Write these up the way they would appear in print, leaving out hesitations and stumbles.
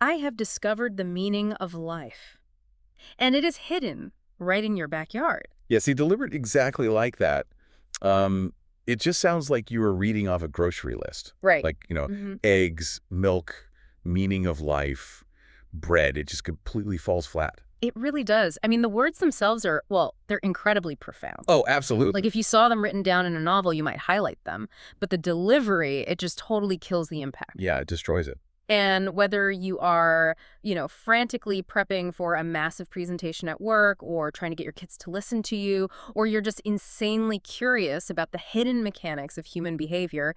I have discovered the meaning of life. And it is hidden right in your backyard. Yes, he delivered exactly like that. Um, it just sounds like you were reading off a grocery list. Right. Like, Hmm. eggs, milk, meaning of life, bread. It just completely falls flat. It really does. I mean, the words themselves are, well, they're incredibly profound. Oh, Like absolutely. if you saw them written down in a novel, you might highlight them. But the delivery, it just totally kills the impact. Yeah, it destroys it. And whether you are, frantically prepping for a massive presentation at work or trying to get your kids to listen to you, or you're just insanely curious about the hidden mechanics of human behavior,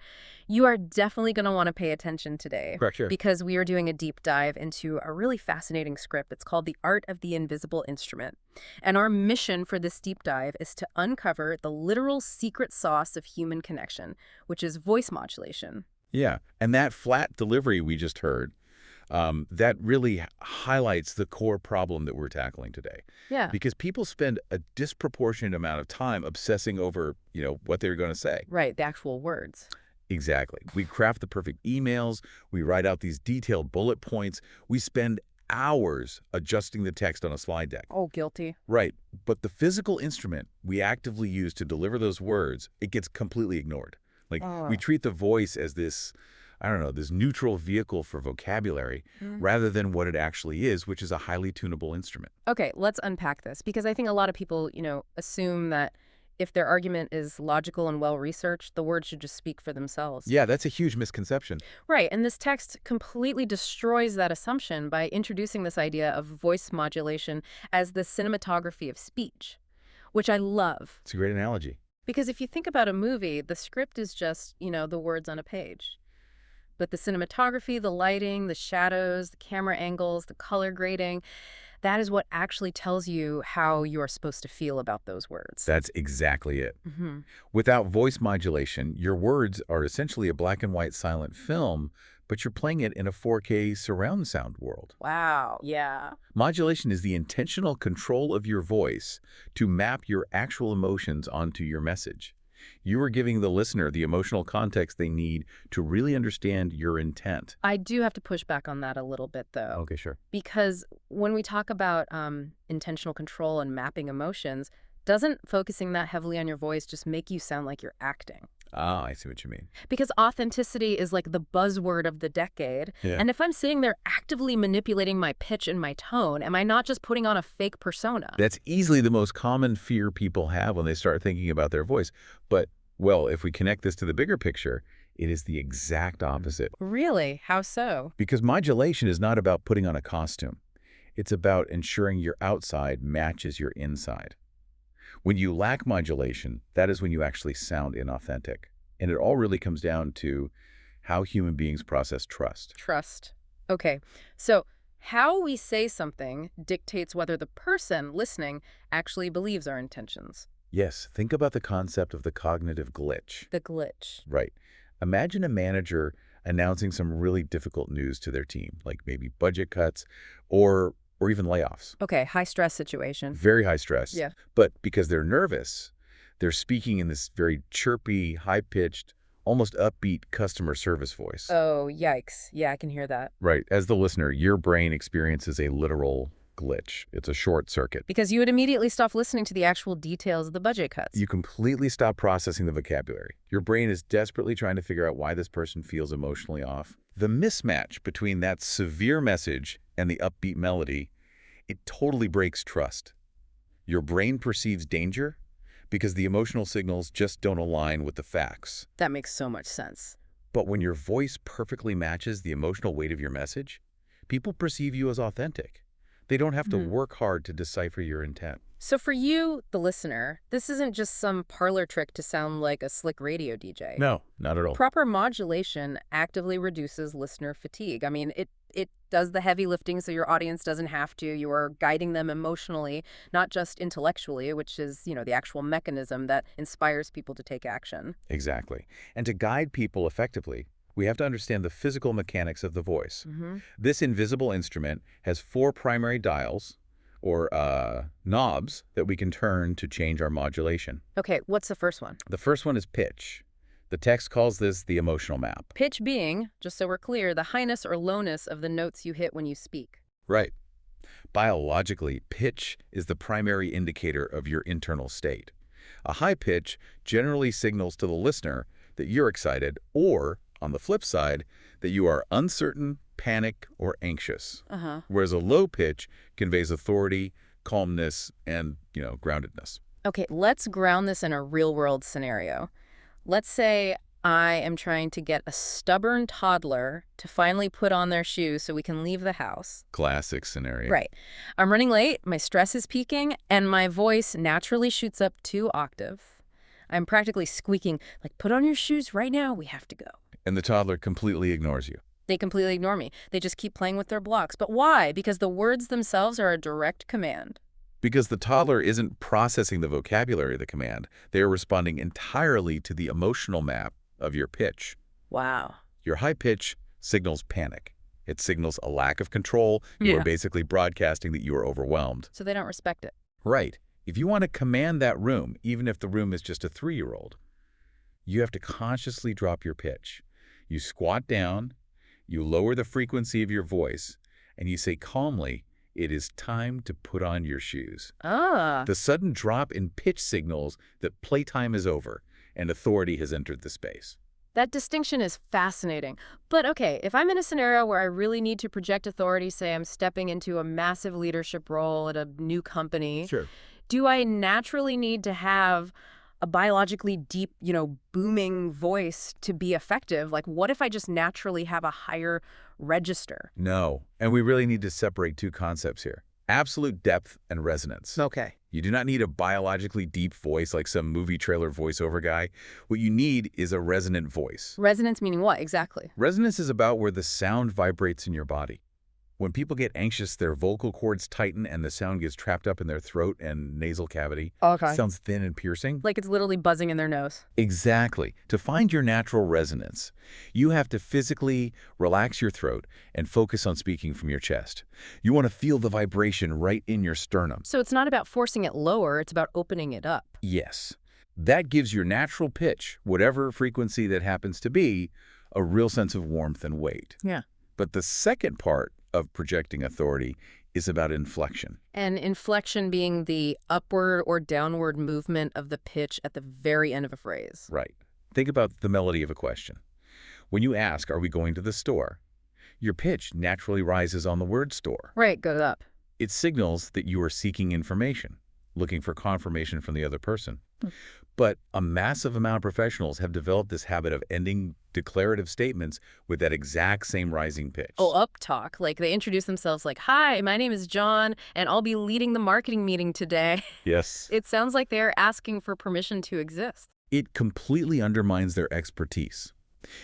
you are definitely going to want to pay attention today Correct, sure. because we are doing a deep dive into a really fascinating script. It's called The Art of the Invisible Instrument. And our mission for this deep dive is to uncover the literal secret sauce of human connection, which is voice modulation. Yeah, and that flat delivery we just heard, that really highlights the core problem that we're tackling today. Yeah. Because people spend a disproportionate amount of time obsessing over, what they're going to say. Right, the actual words. Exactly. We craft the perfect emails. We write out these detailed bullet points. We spend hours adjusting the text on a slide deck. Oh, guilty. Right. But the physical instrument we actively use to deliver those words, it gets completely ignored. Like, we Oh. treat the voice as this, I don't know, this neutral vehicle for vocabulary Mm. rather than what it actually is, which is a highly tunable instrument. Okay, let's unpack this because I think a lot of people, assume that if their argument is logical and well researched, the words should just speak for themselves. Yeah, that's a huge misconception. Right, and this text completely destroys that assumption by introducing this idea of voice modulation as the cinematography of speech, which I love. It's a great analogy. Because if you think about a movie, the script is just, the words on a page. But the cinematography, the lighting, the shadows, the camera angles, the color grading, that is what actually tells you how you are supposed to feel about those words. That's exactly it. Hmm. Without voice modulation, your words are essentially a black and white silent film, but you're playing it in a 4K surround sound world. Wow. Yeah. Modulation is the intentional control of your voice to map your actual emotions onto your message. You are giving the listener the emotional context they need to really understand your intent. I do have to push back on that a little bit, though, Okay, sure. because when we talk about intentional control and mapping emotions, doesn't focusing that heavily on your voice just make you sound like you're acting? Ah, I see what you mean. Because authenticity is like the buzzword of the decade. Yeah. And if I'm sitting there actively manipulating my pitch and my tone, am I not just putting on a fake persona? That's easily the most common fear people have when they start thinking about their voice. But, well, if we connect this to the bigger picture, it is the exact opposite. Really? How so? Because modulation is not about putting on a costume. It's about ensuring your outside matches your inside. When you lack modulation, that is when you actually sound inauthentic. And it all really comes down to how human beings process trust. Trust. Okay. So, how we say something dictates whether the person listening actually believes our intentions. Yes, think about the concept of the cognitive glitch. The glitch. Right. Imagine a manager announcing some really difficult news to their team, like maybe budget cuts or even layoffs. Okay, high stress situation. Very high stress. Yeah. But because they're nervous, they're speaking in this very chirpy, high-pitched, almost upbeat customer service voice. Oh, yikes. Yeah, I can hear that. Right. As the listener, your brain experiences a literal glitch. It's a short circuit. Because you would immediately stop listening to the actual details of the budget cuts. You completely stop processing the vocabulary. Your brain is desperately trying to figure out why this person feels emotionally off. The mismatch between that severe message and the upbeat melody, it totally breaks trust. Your brain perceives danger because the emotional signals just don't align with the facts. That makes so much sense. But when your voice perfectly matches the emotional weight of your message, people perceive you as authentic. They don't have to Mhm. work hard to decipher your intent. So for you, the listener, this isn't just some parlor trick to sound like a slick radio DJ. No, not at all. Proper modulation actively reduces listener fatigue. I mean, it does the heavy lifting so your audience doesn't have to. You are guiding them emotionally, not just intellectually, which is, the actual mechanism that inspires people to take action. Exactly. And to guide people effectively, we have to understand the physical mechanics of the voice. Hmm. This invisible instrument has 4 primary dials, or knobs, that we can turn to change our modulation. Okay, what's the first one? The first one is pitch. The text calls this the emotional map. Pitch being, just so we're clear, the highness or lowness of the notes you hit when you speak. Right. Biologically, pitch is the primary indicator of your internal state. A high pitch generally signals to the listener that you're excited or, on the flip side, that you are uncertain, panic, or anxious. Whereas a low pitch conveys authority, calmness, and, groundedness. Okay, let's ground this in a real-world scenario. Let's say I am trying to get a stubborn toddler to finally put on their shoes so we can leave the house. Classic scenario. Right. I'm running late, my stress is peaking, and my voice naturally shoots up 2 octaves. I'm practically squeaking, like, put on your shoes right now, we have to go. And the toddler completely ignores you. They completely ignore me. They just keep playing with their blocks. But why? Because the words themselves are a direct command. Because the toddler isn't processing the vocabulary of the command. They are responding entirely to the emotional map of your pitch. Wow. Your high pitch signals panic. It signals a lack of control. You are basically broadcasting that you are overwhelmed. So they don't respect it. Right. If you want to command that room, even if the room is just a 3-year-old, you have to consciously drop your pitch. You squat down, you lower the frequency of your voice, and you say calmly, "It is time to put on your shoes." The sudden drop in pitch signals that playtime is over and authority has entered the space. That distinction is fascinating. But okay, if I'm in a scenario where I really need to project authority, say I'm stepping into a massive leadership role at a new company, do I naturally need to have a biologically deep, booming voice to be effective? Like, what if I just naturally have a higher register? No, and we really need to separate 2 concepts here. Absolute depth and resonance. Okay. You do not need a biologically deep voice like some movie trailer voiceover guy. What you need is a resonant voice. Resonance meaning what, exactly? Resonance is about where the sound vibrates in your body. When people get anxious, their vocal cords tighten and the sound gets trapped up in their throat and nasal cavity. Okay. Sounds thin and piercing. Like it's literally buzzing in their nose. Exactly. To find your natural resonance, you have to physically relax your throat and focus on speaking from your chest. You want to feel the vibration right in your sternum. So it's not about forcing it lower, it's about opening it up. Yes. That gives your natural pitch, whatever frequency that happens to be, a real sense of warmth and weight. Yeah. But the second part of projecting authority is about inflection. And inflection being the upward or downward movement of the pitch at the very end of a phrase. Right. Think about the melody of a question. When you ask, "Are we going to the store?" your pitch naturally rises on the word store. Right, goes up. It signals that you are seeking information, looking for confirmation from the other person. But a massive amount of professionals have developed this habit of ending declarative statements with that exact same rising pitch. Oh, up talk. Like they introduce themselves like, "Hi, my name is John, and I'll be leading the marketing meeting today." Yes. It sounds like they're asking for permission to exist. It completely undermines their expertise.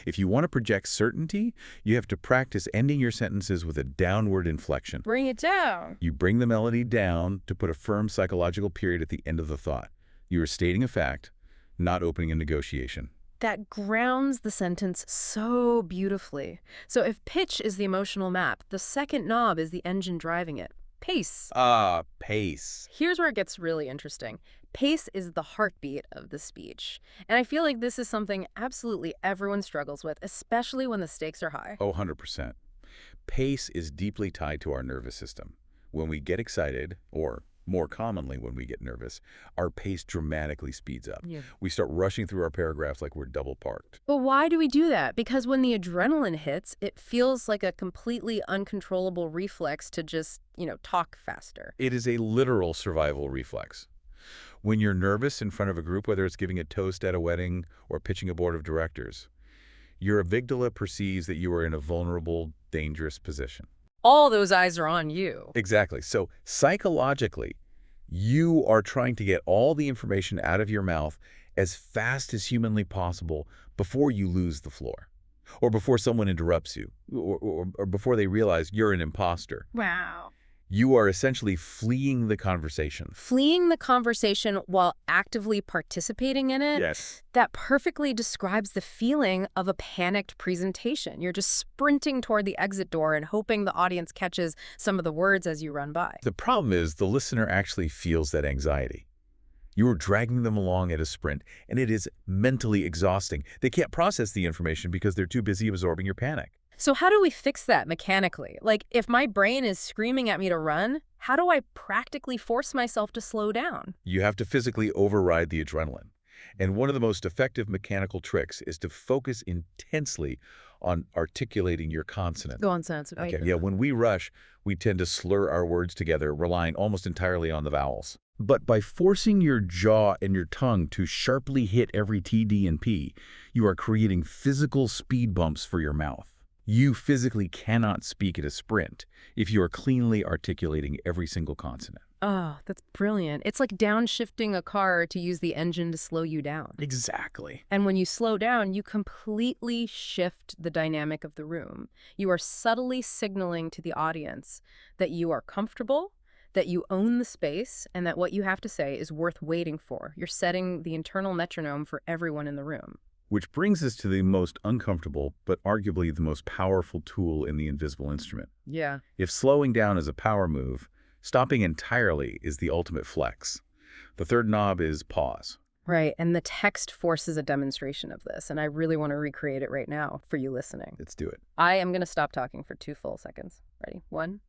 If you want to project certainty, you have to practice ending your sentences with a downward inflection. Bring it down. You bring the melody down to put a firm psychological period at the end of the thought. You are stating a fact, not opening a negotiation. That grounds the sentence so beautifully. So if pitch is the emotional map, the second knob is the engine driving it. Pace. Pace. Here's where it gets really interesting. Pace is the heartbeat of the speech. And I feel like this is something absolutely everyone struggles with, especially when the stakes are high. Oh, 100%. Pace is deeply tied to our nervous system. When we get excited, or more commonly when we get nervous, our pace dramatically speeds up. We start rushing through our paragraphs like we're double parked. But why do we do that? Because when the adrenaline hits, it feels like a completely uncontrollable reflex to just, talk faster. It is a literal survival reflex. When you're nervous in front of a group, whether it's giving a toast at a wedding or pitching a board of directors, your amygdala perceives that you are in a vulnerable, dangerous position. All those eyes are on you. Exactly. So psychologically, you are trying to get all the information out of your mouth as fast as humanly possible before you lose the floor, or before someone interrupts you, or before they realize you're an imposter. Wow. You are essentially fleeing the conversation. Fleeing the conversation while actively participating in it? Yes. That perfectly describes the feeling of a panicked presentation. You're just sprinting toward the exit door and hoping the audience catches some of the words as you run by. The problem is the listener actually feels that anxiety. You are dragging them along at a sprint, and it is mentally exhausting. They can't process the information because they're too busy absorbing your panic. So how do we fix that mechanically? Like, if my brain is screaming at me to run, how do I practically force myself to slow down? You have to physically override the adrenaline. And one of the most effective mechanical tricks is to focus intensely on articulating your consonant. Go on, Sans. Okay, yeah, when we rush, we tend to slur our words together, relying almost entirely on the vowels. But by forcing your jaw and your tongue to sharply hit every T, D, and P, you are creating physical speed bumps for your mouth. You physically cannot speak at a sprint if you are cleanly articulating every single consonant. Oh, that's brilliant. It's like downshifting a car to use the engine to slow you down. Exactly. And when you slow down, you completely shift the dynamic of the room. You are subtly signaling to the audience that you are comfortable, that you own the space, and that what you have to say is worth waiting for. You're setting the internal metronome for everyone in the room. Which brings us to the most uncomfortable, but arguably the most powerful tool in the invisible instrument. Yeah. If slowing down is a power move, stopping entirely is the ultimate flex. The third knob is pause. Right, and the text forces a demonstration of this, and I really want to recreate it right now for you listening. Let's do it. I am going to stop talking for 2 full seconds. Ready? 1,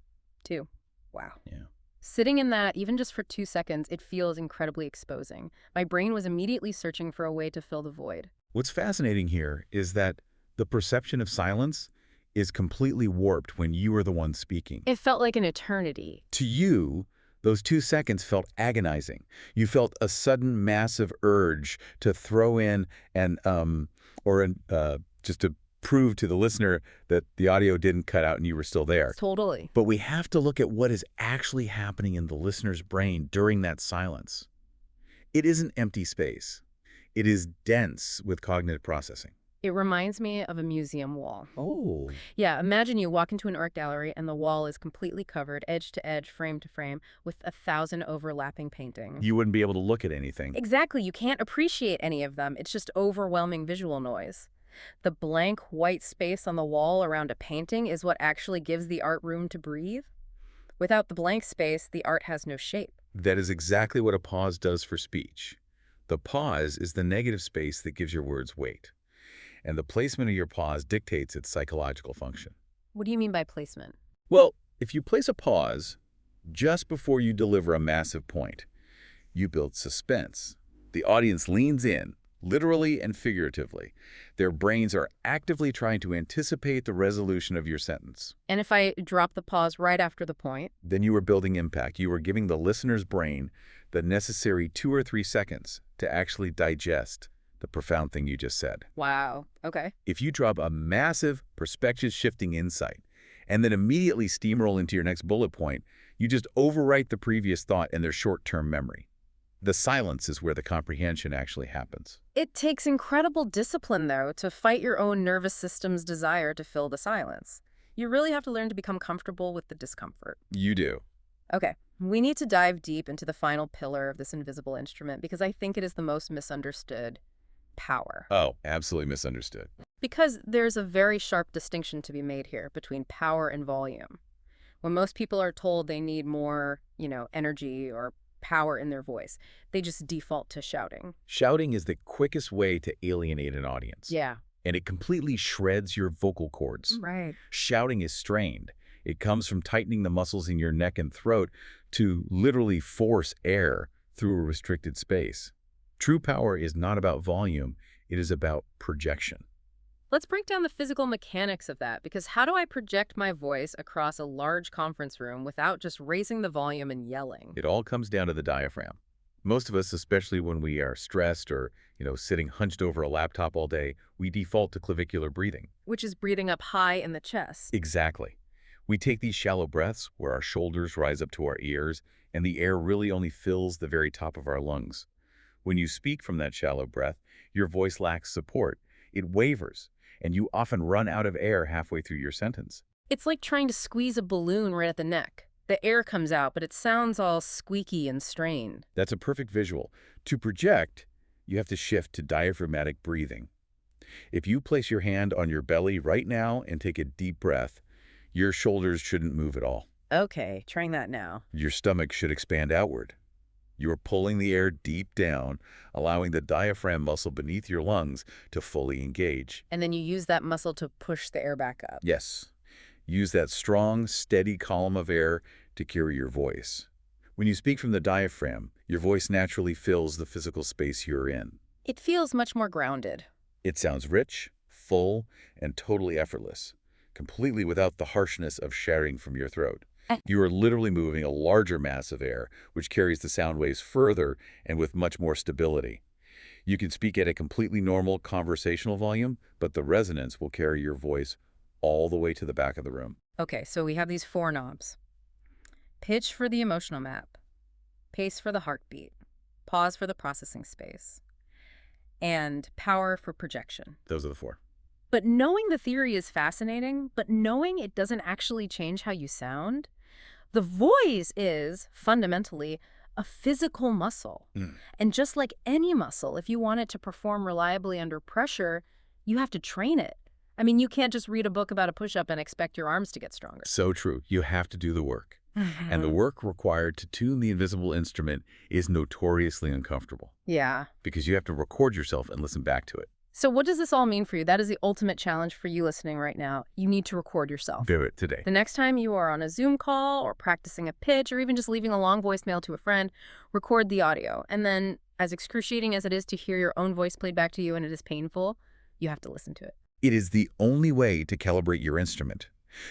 2. Wow. Yeah. Sitting in that, even just for 2 seconds, it feels incredibly exposing. My brain was immediately searching for a way to fill the void. What's fascinating here is that the perception of silence is completely warped when you are the one speaking. It felt like an eternity. To you, those 2 seconds felt agonizing. You felt a sudden massive urge to throw in just to prove to the listener that the audio didn't cut out and you were still there. Totally. But we have to look at what is actually happening in the listener's brain during that silence. It isn't empty space. It is dense with cognitive processing. It reminds me of a museum wall. Oh. Yeah, imagine you walk into an art gallery and the wall is completely covered, edge to edge, frame to frame, with 1,000 overlapping paintings. You wouldn't be able to look at anything. Exactly, you can't appreciate any of them. It's just overwhelming visual noise. The blank white space on the wall around a painting is what actually gives the art room to breathe. Without the blank space, the art has no shape. That is exactly what a pause does for speech. The pause is the negative space that gives your words weight. And the placement of your pause dictates its psychological function. What do you mean by placement? Well, if you place a pause just before you deliver a massive point, you build suspense. The audience leans in, literally and figuratively. Their brains are actively trying to anticipate the resolution of your sentence. And if I drop the pause right after the point? Then you are building impact. You are giving the listener's brain the necessary 2 or 3 seconds to actually digest the profound thing you just said. Wow. Okay. If you drop a massive perspective-shifting insight and then immediately steamroll into your next bullet point, you just overwrite the previous thought in their short-term memory. The silence is where the comprehension actually happens. It takes incredible discipline, though, to fight your own nervous system's desire to fill the silence. You really have to learn to become comfortable with the discomfort. You do. Okay, we need to dive deep into the final pillar of this invisible instrument because I think it is the most misunderstood: power. Oh, absolutely misunderstood. Because there's a very sharp distinction to be made here between power and volume. When most people are told they need more, energy or power in their voice, they just default to shouting. Shouting is the quickest way to alienate an audience. Yeah. And it completely shreds your vocal cords. Right. Shouting is strained. It comes from tightening the muscles in your neck and throat to literally force air through a restricted space. True power is not about volume, it is about projection. Let's break down the physical mechanics of that, because how do I project my voice across a large conference room without just raising the volume and yelling? It all comes down to the diaphragm. Most of us, especially when we are stressed or, sitting hunched over a laptop all day, we default to clavicular breathing. Which is breathing up high in the chest. Exactly. We take these shallow breaths where our shoulders rise up to our ears and the air really only fills the very top of our lungs. When you speak from that shallow breath, your voice lacks support. It wavers, and you often run out of air halfway through your sentence. It's like trying to squeeze a balloon right at the neck. The air comes out, but it sounds all squeaky and strained. That's a perfect visual. To project, you have to shift to diaphragmatic breathing. If you place your hand on your belly right now and take a deep breath, your shoulders shouldn't move at all. Okay, trying that now. Your stomach should expand outward. You are pulling the air deep down, allowing the diaphragm muscle beneath your lungs to fully engage. And then you use that muscle to push the air back up. Yes, use that strong, steady column of air to carry your voice. When you speak from the diaphragm, your voice naturally fills the physical space you're in. It feels much more grounded. It sounds rich, full, and totally effortless, completely without the harshness of shattering from your throat. You are literally moving a larger mass of air, which carries the sound waves further and with much more stability. You can speak at a completely normal conversational volume, but the resonance will carry your voice all the way to the back of the room. Okay, so we have these 4 knobs. Pitch for the emotional map, pace for the heartbeat, pause for the processing space, and power for projection. Those are the 4. But knowing the theory is fascinating, but knowing it doesn't actually change how you sound, the voice is, fundamentally, a physical muscle. And just like any muscle, if you want it to perform reliably under pressure, you have to train it. I mean, you can't just read a book about a push-up and expect your arms to get stronger. So true. You have to do the work. And the work required to tune the invisible instrument is notoriously uncomfortable. Yeah. Because you have to record yourself and listen back to it. So what does this all mean for you? That is the ultimate challenge for you listening right now. You need to record yourself. Do it today. The next time you are on a Zoom call or practicing a pitch or even just leaving a long voicemail to a friend, record the audio. And then, as excruciating as it is to hear your own voice played back to you and it is painful, you have to listen to it. It is the only way to calibrate your instrument.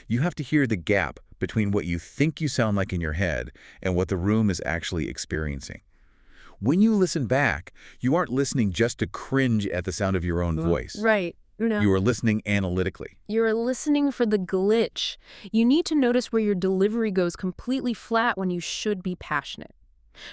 You have to hear the gap between what you think you sound like in your head and what the room is actually experiencing. When you listen back, you aren't listening just to cringe at the sound of your own voice. Right. You are listening analytically. You're listening for the glitch. You need to notice where your delivery goes completely flat when you should be passionate.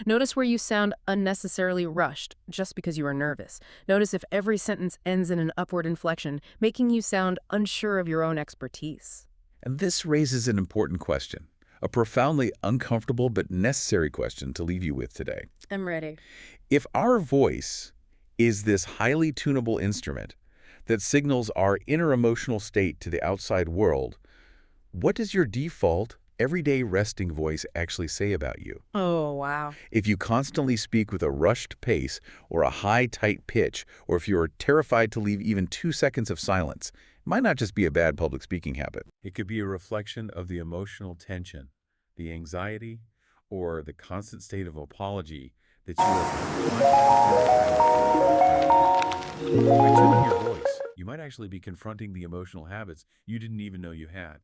Notice where you sound unnecessarily rushed just because you are nervous. Notice if every sentence ends in an upward inflection, making you sound unsure of your own expertise. And this raises an important question, a profoundly uncomfortable but necessary question to leave you with today. I'm ready. If our voice is this highly tunable instrument that signals our inner emotional state to the outside world, what does your default, everyday resting voice actually say about you? Oh, wow. If you constantly speak with a rushed pace or a high, tight pitch, or if you are terrified to leave even 2 seconds of silence, it might not just be a bad public speaking habit. It could be a reflection of the emotional tension, the anxiety, or the constant state of apology that you are. By tuning your voice, you might actually be confronting the emotional habits you didn't even know you had.